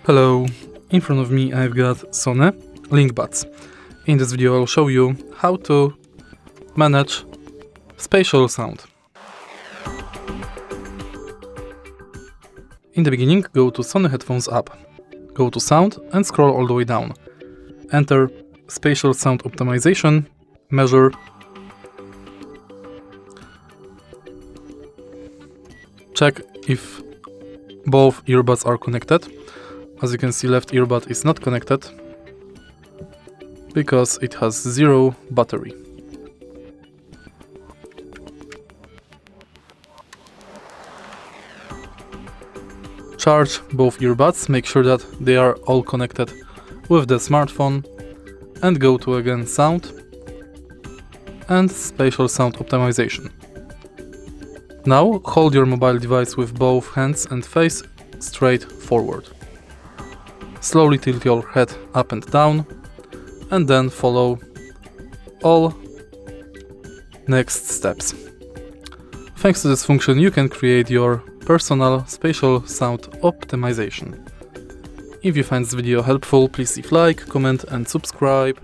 Hello, in front of me I've got SONY LinkBuds. In this video I'll show you how to manage spatial sound. In the beginning, go to Sony Headphones app, go to Sound and scroll all the way down. Enter Spatial Sound Optimization, Measure. Check if both earbuds are connected. As you can see, left earbud is not connected because it has 0 battery. Charge both earbuds, make sure that they are all connected with the smartphone, and go to again Sound and Spatial Sound Optimization. Now hold your mobile device with both hands and face straight forward. Slowly tilt your head up and down, and then follow all next steps. Thanks to this function, you can create your personal spatial sound optimization. If you find this video helpful, please leave like, comment and subscribe.